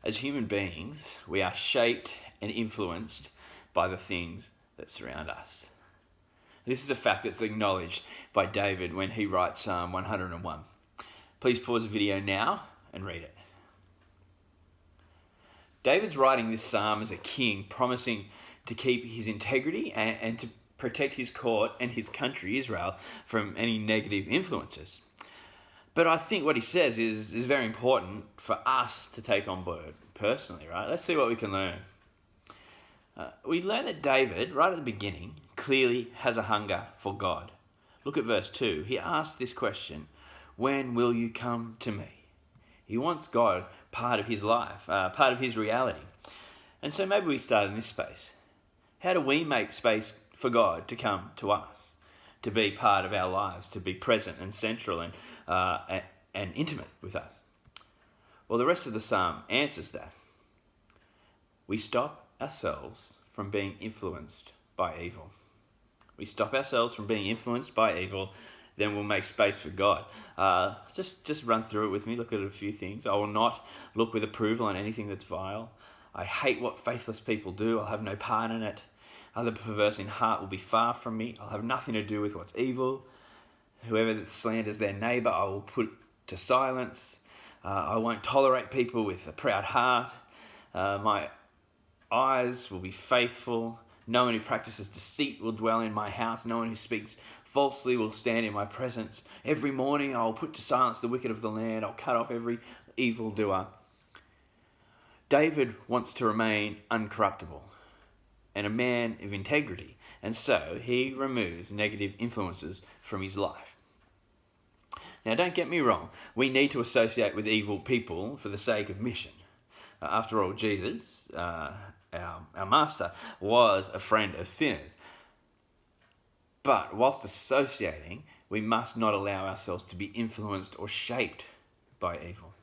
As human beings, we are shaped and influenced by the things that surround us. This is a fact that's acknowledged by David when he writes Psalm 101. Please pause the video now and read it. David's writing this psalm as a king, promising to keep his integrity and to protect his court and his country, Israel, from any negative influences. But I think what he says is very important for us to take on board personally, right? Let's see what we can learn. We learn that David, right at the beginning, clearly has a hunger for God. Look at verse 2. He asks this question, when will you come to me? He wants God part of his life, part of his reality. And so maybe we start in this space. How do we make space for God to come to us, to be part of our lives, to be present and central and intimate with us? Well, the rest of the psalm answers that. We stop ourselves from being influenced by evil. We stop ourselves from being influenced by evil, then we'll make space for God. Just run through it with me. Look at a few things. I will not look with approval on anything that's vile. I hate what faithless people do. I'll have no part in it. Other perverse in heart will be far from me. I'll have nothing to do with what's evil. Whoever slanders their neighbour, I will put to silence. I won't tolerate people with a proud heart. My eyes will be faithful. No one who practices deceit will dwell in my house. No one who speaks falsely will stand in my presence. Every morning I will put to silence the wicked of the land. I'll cut off every evildoer. David wants to remain uncorruptible and a man of integrity, and so he removes negative influences from his life. Now, don't get me wrong. We need to associate with evil people for the sake of mission. After all, Jesus, our master, was a friend of sinners. But whilst associating, we must not allow ourselves to be influenced or shaped by evil.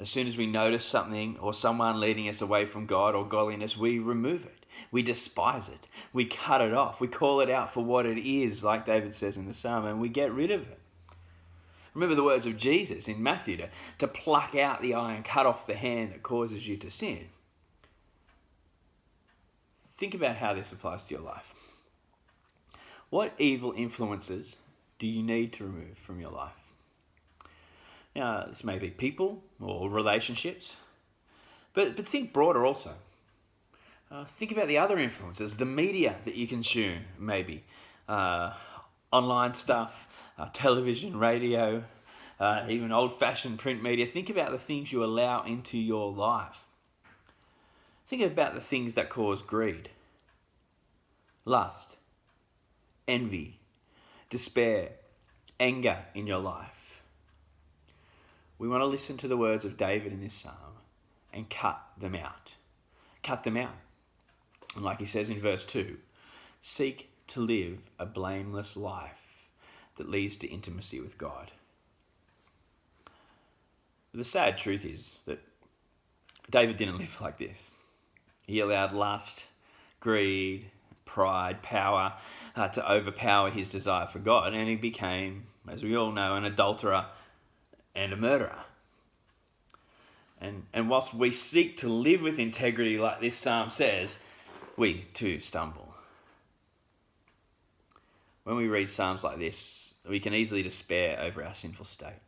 As soon as we notice something or someone leading us away from God or godliness, we remove it. We despise it. We cut it off. We call it out for what it is, like David says in the psalm, and we get rid of it. Remember the words of Jesus in Matthew to pluck out the eye and cut off the hand that causes you to sin. Think about how this applies to your life. What evil influences do you need to remove from your life? Now, this may be people or relationships, but think broader also. Think about the other influences, the media that you consume, maybe. Online stuff, television, radio, even old-fashioned print media. Think about the things you allow into your life. Think about the things that cause greed, lust, envy, despair, anger in your life. We want to listen to the words of David in this psalm and cut them out. Cut them out. And like he says in verse 2, seek to live a blameless life that leads to intimacy with God. The sad truth is that David didn't live like this. He allowed lust, greed, pride, power to overpower his desire for God, and he became, as we all know, an adulterer and a murderer. And whilst we seek to live with integrity like this psalm says, we too stumble. When we read psalms like this, we can easily despair over our sinful state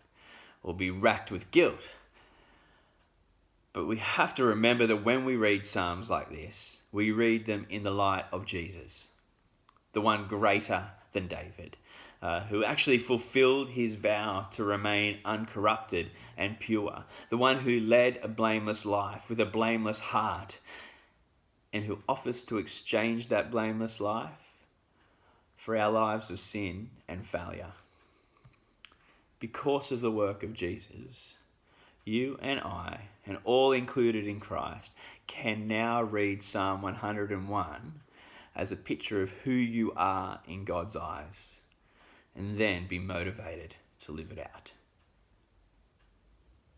or be racked with guilt. But we have to remember that when we read psalms like this, we read them in the light of Jesus, the one greater than David, who actually fulfilled his vow to remain uncorrupted and pure, the one who led a blameless life with a blameless heart, and who offers to exchange that blameless life for our lives of sin and failure. Because of the work of Jesus, you and I, and all included in Christ, can now read Psalm 101 as a picture of who you are in God's eyes, and then be motivated to live it out.